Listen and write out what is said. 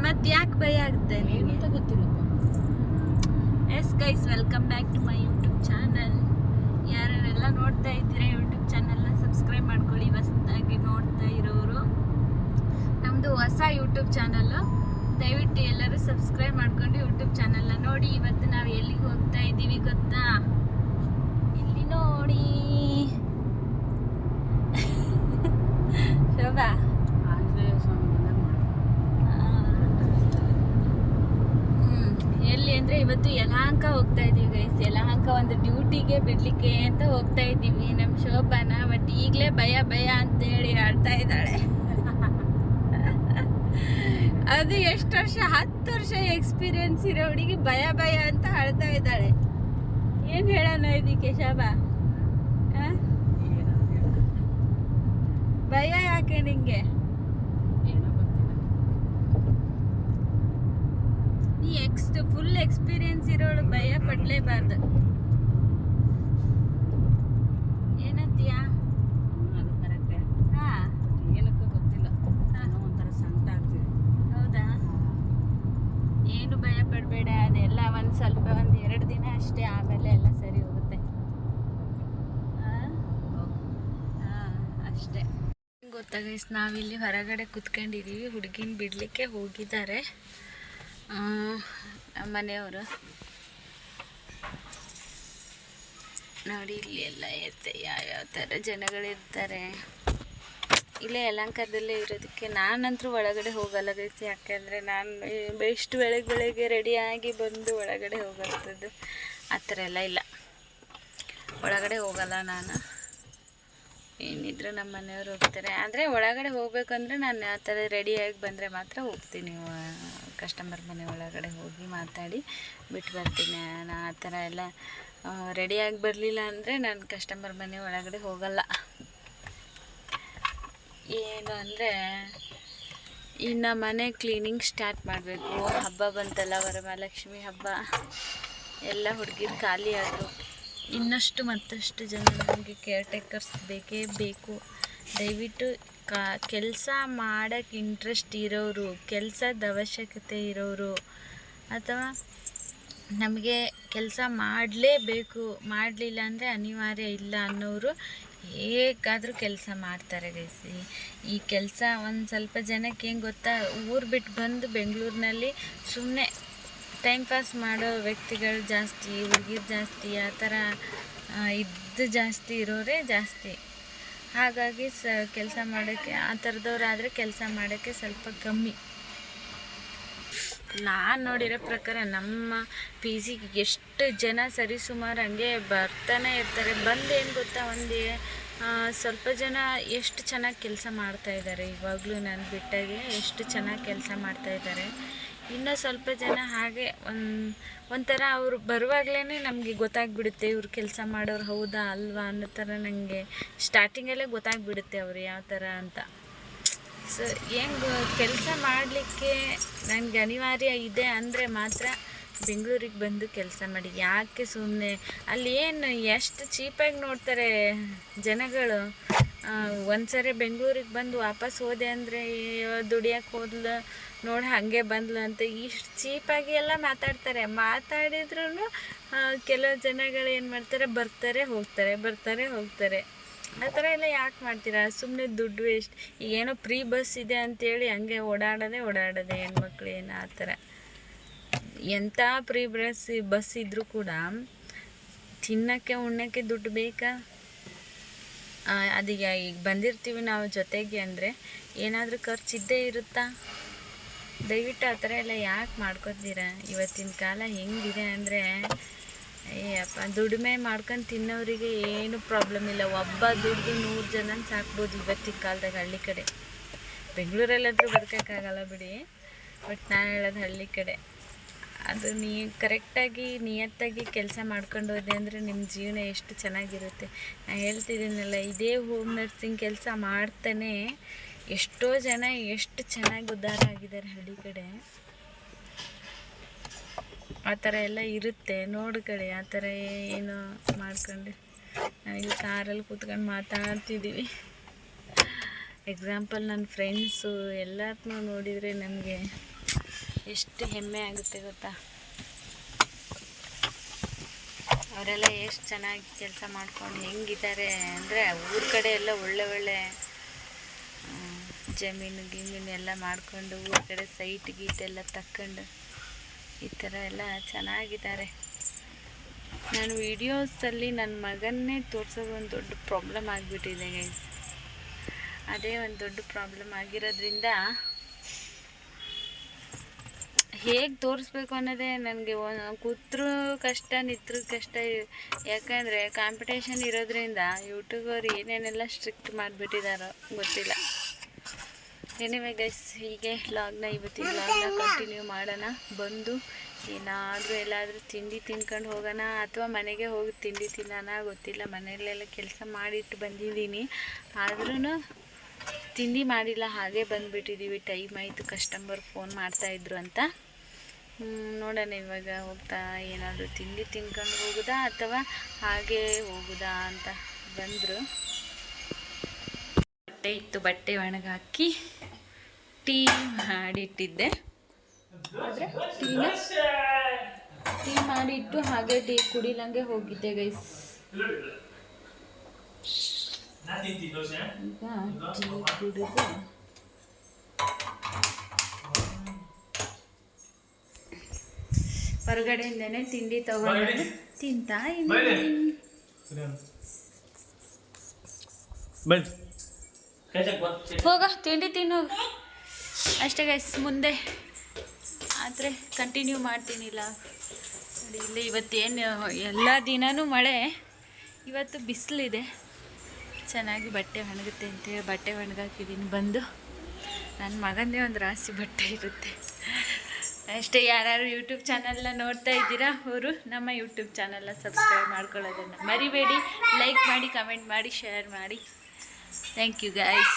ಮತ್ತೆ ಯಾಕೆ ಭಯ ಆಗುತ್ತೆ ಏನಂತ ಗೊತ್ತಿಲ್ಲಪ್ಪ. Yes guys, welcome back to my YouTube channel. ಯಾರೆಲ್ಲ ನೋಡ್ತಾ ಇದ್ದೀರಾ ಯೂಟ್ಯೂಬ್ ಚಾನಲ್ನ ಸಬ್ಸ್ಕ್ರೈಬ್ ಮಾಡ್ಕೊಳ್ಳಿ. ಹೊಸದಾಗಿ ನೋಡ್ತಾ ಇರೋರು, ನಮ್ಮದು ಹೊಸ ಯೂಟ್ಯೂಬ್ ಚಾನಲ್ಲು, ದಯವಿಟ್ಟು ಎಲ್ಲರೂ ಸಬ್ಸ್ಕ್ರೈಬ್ ಮಾಡ್ಕೊಂಡು ಯೂಟ್ಯೂಬ್ ಚಾನಲ್ನ ನೋಡಿ. ಇವತ್ತು ನಾವು ಎಲ್ಲಿಗೆ ಹೋಗ್ತಾ ಇದ್ದೀವಿ ಗೊತ್ತಾ? ಇಲ್ಲಿ ನೋಡಿ ಶೋಭಾ, ಆಂಜನೇಯ ಸ್ವಾಮಿ ಎಲ್ಲಿ ಅಂದರೆ ಇವತ್ತು ಯಲಹಂಕ ಹೋಗ್ತಾ ಇದ್ದೀವಿ ಗೈಸ್. ಯಲಹಂಕ ಒಂದು ಡ್ಯೂಟಿಗೆ ಬಿಡ್ಲಿಕ್ಕೆ ಅಂತ ಹೋಗ್ತಾ ಇದ್ದೀವಿ ನಮ್ಮ ಶೋಭಾನ. ಬಟ್ ಈಗಲೇ ಭಯ ಭಯ ಅಂತೇಳಿ ಆಡ್ತಾ ಇದ್ದಾಳೆ. ಅದು ಎಷ್ಟು ವರ್ಷ, 10 ವರ್ಷ ಎಕ್ಸ್ಪೀರಿಯನ್ಸ್ ಇರೋ ಹುಡುಗಿ ಭಯ ಭಯ ಅಂತ ಆಡ್ತಾ ಇದ್ದಾಳೆ. ಏನು ಹೇಳೋಣ ಇದಕ್ಕೆ ಶೋಭಾ? ಭಯ ಯಾಕೆ ನಿಂಗೆ? ಏನೋ ಗೊತ್ತಿಲ್ಲ. ನೀ ಫುಲ್ ಎಕ್ಸ್ಪೀರಿಯನ್ಸ್ ಇರೋಳು, ಭಯ ಪಡಲೇಬಾರ್ದು. ಏನಂತೀಯಾ? ಅದು ಕರೆಕ್ಟೇ. ಹಾಂ, ಏನಕ್ಕೂ ಗೊತ್ತಿಲ್ಲ. ಏನೋ ಒಂಥರ ಸಂಕಟ ಆಗ್ತಿದೆ. ಹೌದಾ? ಏನು ಭಯ ಪಡಬೇಡ, ಅದೆಲ್ಲ ಒಂದು 2 ದಿನ ಅಷ್ಟೇ, ಆಮೇಲೆ ಎಲ್ಲ ಸರಿ ಹೋಗುತ್ತೆ. ಅಷ್ಟೇ. ಗೊತ್ತಾ ಗೈಸ್, ನಾವಿಲ್ಲಿ ಹೊರಗಡೆ ಕುತ್ಕೊಂಡಿದ್ದೀವಿ. ಹುಡುಗಿನ ಬಿಡಲಿಕ್ಕೆ ಹೋಗಿದ್ದಾರೆ ನಮ್ಮ ಮನೆಯವರು. ನೋಡಿ ಇಲ್ಲಿ ಎಲ್ಲ ಇರುತ್ತೆ, ಯಾವ್ಯಾವ ಥರ ಜನಗಳಿರ್ತಾರೆ. ಇಲ್ಲೇ ಯಲಹಂಕದಲ್ಲೇ ಇರೋದಕ್ಕೆ ನಾನಂತರೂ ಒಳಗಡೆ ಹೋಗಲ್ಲ ಗೈಸ್. ಯಾಕೆಂದರೆ ನಾನು ಇಷ್ಟು ಬೆಳಗ್ಗೆ ರೆಡಿಯಾಗಿ ಬಂದು ಒಳಗಡೆ ಹೋಗೋಂಥದ್ದು ಆ ಥರ ಎಲ್ಲ ಇಲ್ಲ. ಒಳಗಡೆ ಹೋಗಲ್ಲ ನಾನು. ಏನಿದ್ರು ನಮ್ಮ ಮನೆಯವ್ರು ಹೋಗ್ತಾರೆ. ಆದರೆ ಒಳಗಡೆ ಹೋಗ್ಬೇಕಂದ್ರೆ ನಾನು ಆ ಥರ ರೆಡಿಯಾಗಿ ಬಂದರೆ ಮಾತ್ರ ಹೋಗ್ತೀನಿ. ಕಸ್ಟಮರ್ ಮನೆ ಒಳಗಡೆ ಹೋಗಿ ಮಾತಾಡಿ ಬಿಟ್ಟು ಬರ್ತೀನಿ. ನಾನು ಆ ಥರ ಎಲ್ಲ ರೆಡಿಯಾಗಿ ಬರಲಿಲ್ಲ ಅಂದರೆ ನಾನು ಕಸ್ಟಮರ್ ಮನೆ ಒಳಗಡೆ ಹೋಗಲ್ಲ. ಏನು ಅಂದರೆ ಇನ್ನು ಮನೆ ಕ್ಲೀನಿಂಗ್ ಸ್ಟಾರ್ಟ್ ಮಾಡಬೇಕು. ಹಬ್ಬ ಬಂತಲ್ಲ, ವರಮಹಾಲಕ್ಷ್ಮಿ ಹಬ್ಬ. ಎಲ್ಲ ಹುಡುಗಿರು ಖಾಲಿ ಆದರು. ಇನ್ನಷ್ಟು ಮತ್ತಷ್ಟು ಜನ ನಮಗೆ ಕೇರ್ ಟೇಕರ್ಸ್ ಬೇಕೇ ಬೇಕು. ದಯವಿಟ್ಟು ಕೆಲಸ ಮಾಡೋಕ್ಕೆ ಇಂಟ್ರೆಸ್ಟ್ ಇರೋರು, ಕೆಲಸದ ಅವಶ್ಯಕತೆ ಇರೋರು, ಅಥವಾ ನಮಗೆ ಕೆಲಸ ಮಾಡಲೇಬೇಕು, ಮಾಡಲಿಲ್ಲ ಅಂದರೆ ಅನಿವಾರ್ಯ ಇಲ್ಲ ಅನ್ನೋರು ಹೇಗಾದರೂ ಕೆಲಸ ಮಾಡ್ತಾರೆ ಗೈಸ್. ಈ ಕೆಲಸ ಒಂದು ಸ್ವಲ್ಪ ಜನಕ್ಕೆ ಏನು ಗೊತ್ತಾ, ಊರು ಬಿಟ್ಟು ಬಂದು ಬೆಂಗಳೂರಿನಲ್ಲಿ ಸುಮ್ಮನೆ ಟೈಮ್ ಪಾಸ್ ಮಾಡೋ ವ್ಯಕ್ತಿಗಳು ಜಾಸ್ತಿ, ಹುಡುಗಿರು ಜಾಸ್ತಿ, ಆ ಥರ ಇದ್ದು ಜಾಸ್ತಿ ಇರೋರೇ ಜಾಸ್ತಿ. ಹಾಗಾಗಿ ಕೆಲಸ ಮಾಡೋಕ್ಕೆ ಆ ಥರದವ್ರಾದರೆ ಕೆಲಸ ಮಾಡೋಕ್ಕೆ ಸ್ವಲ್ಪ ಕಮ್ಮಿ. ನಾನು ನೋಡಿರೋ ಪ್ರಕಾರ ನಮ್ಮ ಪಿ ಜಿಗೆ ಎಷ್ಟು ಜನ ಸರಿಸುಮಾರು ಹಂಗೆ ಬರ್ತಾನೆ ಇರ್ತಾರೆ. ಬಂದು ಏನು ಗೊತ್ತಾ, ಸ್ವಲ್ಪ ಜನ ಎಷ್ಟು ಚೆನ್ನಾಗಿ ಕೆಲಸ ಮಾಡ್ತಾಯಿದ್ದಾರೆ. ಇವಾಗಲೂ ನಾನು ಬಿಟ್ಟಾಗೆ ಎಷ್ಟು ಚೆನ್ನಾಗಿ ಕೆಲಸ ಮಾಡ್ತಾಯಿದ್ದಾರೆ. ಇನ್ನೂ ಸ್ವಲ್ಪ ಜನ ಹಾಗೆ ಒಂಥರ ಅವರು ಬರುವಾಗಲೇ ನಮಗೆ ಗೊತ್ತಾಗ್ಬಿಡುತ್ತೆ ಇವ್ರು ಕೆಲಸ ಮಾಡೋರು ಹೌದಾ ಅಲ್ವಾ ಅನ್ನೋ ಥರ. ನನಗೆ ಸ್ಟಾರ್ಟಿಂಗಲ್ಲೇ ಗೊತ್ತಾಗ್ಬಿಡುತ್ತೆ ಅವರು ಯಾವ ಥರ ಅಂತ. ಸೊ ಹೆಂಗೆ ಕೆಲಸ ಮಾಡಲಿಕ್ಕೆ ನನಗೆ ಅನಿವಾರ್ಯ ಇದೆ ಅಂದರೆ ಮಾತ್ರ ಬೆಂಗಳೂರಿಗೆ ಬಂದು ಕೆಲಸ ಮಾಡಿ. ಯಾಕೆ ಸುಮ್ಮನೆ ಅಲ್ಲಿ ಏನು ಎಷ್ಟು ಚೀಪಾಗಿ ನೋಡ್ತಾರೆ ಜನಗಳು. ಒಂದ್ಸರಿ ಬೆಂಗಳೂರಿಗೆ ಬಂದು ವಾಪಸ್ ಹೋದೆ ಅಂದರೆ ದುಡಿಯೋಕ್ಕೆ ಹೋದ್ಲು ನೋಡಿ ಹಾಗೆ ಬಂದ್ಲು ಅಂತ ಇಷ್ಟು ಚೀಪಾಗಿ ಎಲ್ಲ ಮಾತಾಡ್ತಾರೆ. ಮಾತಾಡಿದ್ರೂ ಕೆಲವು ಜನಗಳು ಏನು ಮಾಡ್ತಾರೆ, ಬರ್ತಾರೆ ಹೋಗ್ತಾರೆ. ಆ ಥರ ಎಲ್ಲ ಯಾಕೆ ಮಾಡ್ತೀರಾ? ಸುಮ್ಮನೆ ದುಡ್ಡು ವೇಸ್ಟ್. ಈಗೇನೋ ಫ್ರೀ ಬಸ್ ಇದೆ ಅಂತೇಳಿ ಹಂಗೆ ಓಡಾಡೋದೆ ಹೆಣ್ಮಕ್ಳು ಏನು ಆ ಥರ. ಎಂಥ ಫ್ರೀ ಬಸ್ ಇದ್ದರೂ ಕೂಡ ತಿನ್ನೋಕ್ಕೆ ಉಣ್ಣೋಕ್ಕೆ ದುಡ್ಡು ಬೇಕಾ? ಅದೀಗ ಈಗ ಬಂದಿರ್ತೀವಿ ನಾವು ಜೊತೆಗೆ ಅಂದರೆ ಏನಾದರೂ ಖರ್ಚಿದ್ದೇ ಇರುತ್ತಾ? ದಯವಿಟ್ಟು ಆ ಥರ ಎಲ್ಲ ಯಾಕೆ ಮಾಡ್ಕೊತೀರಾ? ಇವತ್ತಿನ ಕಾಲ ಹೆಂಗಿದೆ ಅಂದರೆ, ಅಯ್ಯಪ್ಪ, ದುಡಿಮೆ ಮಾಡ್ಕೊಂಡು ತಿನ್ನೋರಿಗೆ ಏನು ಪ್ರಾಬ್ಲಮ್ ಇಲ್ಲ. ಒಬ್ಬ ದುಡ್ದು 100 ಜನ ಸಾಕ್ಬೋದು ಇವತ್ತಿನ ಕಾಲದಾಗ. ಹಳ್ಳಿ ಕಡೆ, ಬೆಂಗಳೂರಲ್ಲಾದರೂ ಬದುಕೋಕ್ಕಾಗಲ್ಲ ಬಿಡಿ, ಬಟ್ ನಾನು ಹೇಳೋದು ಹಳ್ಳಿ ಕಡೆ. ಅದು ಕರೆಕ್ಟಾಗಿ ನಿಯತ್ತಾಗಿ ಕೆಲಸ ಮಾಡ್ಕೊಂಡು ಹೋದೆ ಅಂದರೆ ನಿಮ್ಮ ಜೀವನ ಎಷ್ಟು ಚೆನ್ನಾಗಿರುತ್ತೆ. ನಾನು ಹೇಳ್ತಿದ್ದೀನಲ್ಲ, ಇದೇ ಹೋಮ್ ನರ್ಸಿಂಗ್ ಕೆಲಸ ಮಾಡ್ತಾನೆ ಎಷ್ಟೋ ಜನ ಎಷ್ಟು ಚೆನ್ನಾಗಿ ಉದ್ಧಾರ ಆಗಿದ್ದಾರೆ ಹಳ್ಳಿ ಕಡೆ. ಆ ಥರ ಎಲ್ಲ ಇರುತ್ತೆ ನೋಡ್ಕೊಳ್ಳಿ. ಆ ಥರ ಏನು ಮಾಡ್ಕೊಂಡು ನಾವಿಲ್ಲಿ ಕಾರಲ್ಲಿ ಕೂತ್ಕೊಂಡು ಮಾತಾಡ್ತಿದ್ದೀವಿ. ಎಕ್ಸಾಂಪಲ್ ನನ್ನ ಫ್ರೆಂಡ್ಸು ಎಲ್ಲರನ್ನೂ ನೋಡಿದರೆ ನಮಗೆ ಎಷ್ಟು ಹೆಮ್ಮೆ ಆಗುತ್ತೆ ಗೊತ್ತಾ. ಅವರೆಲ್ಲ ಎಷ್ಟು ಚೆನ್ನಾಗಿ ಕೆಲಸ ಮಾಡ್ಕೊಂಡು ಹೆಂಗಿದ್ದಾರೆ ಅಂದರೆ ಊರ ಕಡೆ ಎಲ್ಲ ಒಳ್ಳೆ ಜಮೀನು ಗಿಮೀನು ಎಲ್ಲ ಮಾಡ್ಕೊಂಡು ಊರ ಕಡೆ ಸೈಟ್ ಗೀಟ್ ಎಲ್ಲ ತಕ್ಕೊಂಡು ಈ ಥರ ಎಲ್ಲ ಚೆನ್ನಾಗಿದ್ದಾರೆ. ನಾನು ವೀಡಿಯೋಸಲ್ಲಿ ನನ್ನ ಮಗನ್ನೇ ತೋರಿಸೋದು ಒಂದು ದೊಡ್ಡ ಪ್ರಾಬ್ಲಮ್ ಆಗಿಬಿಟ್ಟಿದೆ ಗೈಸ್. ಅದೇ ಒಂದು ದೊಡ್ಡ ಪ್ರಾಬ್ಲಮ್ ಆಗಿರೋದ್ರಿಂದ ಹೇಗೆ ತೋರಿಸ್ಬೇಕು ಅನ್ನೋದೇ ನನಗೆ ಕೂತ್ರೂ ಕಷ್ಟ ನಿಂತ್ರೂ ಕಷ್ಟ. ಯಾಕಂದರೆ ಕಾಂಪಿಟೇಷನ್ ಇರೋದ್ರಿಂದ ಯೂಟ್ಯೂಬರ್ ಏನೇನೆಲ್ಲ ಸ್ಟ್ರಿಕ್ಟ್ ಮಾಡಿಬಿಟ್ಟಿದ್ದಾರೋ ಗೊತ್ತಿಲ್ಲ. ಎನಿವೆ ಗೈಸ್, ಹೀಗೆ ಇವತ್ತಿನ ಲಾಗ್ನ ಕಂಟಿನ್ಯೂ ಮಾಡೋಣ. ಬಂದು ಏನಾದರೂ ಎಲ್ಲಾದರೂ ತಿಂಡಿ ತಿನ್ಕೊಂಡು ಹೋಗೋಣ ಅಥವಾ ಮನೆಗೆ ಹೋಗಿ ತಿಂಡಿ ತಿನ್ನೋಣ ಗೊತ್ತಿಲ್ಲ. ಮನೆಯಲ್ಲೆಲ್ಲ ಕೆಲಸ ಮಾಡಿಟ್ಟು ಬಂದಿದ್ದೀನಿ, ಆದ್ರೂ ತಿಂಡಿ ಮಾಡಿಲ್ಲ, ಹಾಗೆ ಬಂದುಬಿಟ್ಟಿದ್ದೀವಿ. ಟೈಮ್ ಆಯಿತು, ಕಸ್ಟಮರ್ ಫೋನ್ ಮಾಡ್ತಾಯಿದ್ರು ಅಂತ. ನೋಡೋಣ ಇವಾಗ ಹೋಗ್ತಾ ಏನಾದರೂ ತಿಂಡಿ ತಿನ್ಕೊಂಡು ಹೋಗೋದಾ ಅಥವಾ ಹಾಗೆ ಹೋಗೋದಾ ಅಂತ. ಬಂದರು, ಬಟ್ಟೆ ಇತ್ತು, ಬಟ್ಟೆ ಒಣಗಾಕಿ ಟೀ ಮಾಡಿಟ್ಟಿದ್ದೆ. ಆದರೆ ಟೀ ಮಾಡಿಟ್ಟು ಹಾಗೆ ಟೀ ಕುಡಿಲಂಗೆ ಹೋಗಿದ್ದೆ ಗೈಸ್. ಈಗ ಟೀ ಕುಡಿದು ಹೊರಗಡೆಯಿಂದನೇ ತಿಂಡಿ ತಗೊಂಡು ತಿಂತಾ ಇದ್ದೀನಿ. ಹೋಗ ತಿಂಡಿ ತಿನ್ನು ಅಷ್ಟೇ ಗೈಸ್. ಮುಂದೆ ಆದರೆ ಕಂಟಿನ್ಯೂ ಮಾಡ್ತೀನಿಲ್ಲ ನೋಡಿ. ಇಲ್ಲಿ ಇವತ್ತೇನು ಎಲ್ಲ ದಿನವೂ ಮಳೆ, ಇವತ್ತು ಬಿಸಿಲಿದೆ. ಚೆನ್ನಾಗಿ ಬಟ್ಟೆ ಒಣಗುತ್ತೆ ಅಂತೇಳಿ ಬಟ್ಟೆ ಒಣಗಾಕಿದ್ದೀನಿ. ಬಂದು ನನ್ನ ಮಗಂದೇ ಒಂದು ರಾಶಿ ಬಟ್ಟೆ ಇರುತ್ತೆ ಅಷ್ಟೇ. ಯಾರ್ಯಾರು ಯೂಟ್ಯೂಬ್ ಚಾನಲ್ನ ನೋಡ್ತಾ ಇದ್ದೀರಾ ಅವರು ನಮ್ಮ ಯೂಟ್ಯೂಬ್ ಚಾನಲ್ನ ಸಬ್ಸ್ಕ್ರೈಬ್ ಮಾಡ್ಕೊಳ್ಳೋದನ್ನು ಮರಿಬೇಡಿ. ಲೈಕ್ ಮಾಡಿ, ಕಮೆಂಟ್ ಮಾಡಿ, ಶೇರ್ ಮಾಡಿ. Thank you guys.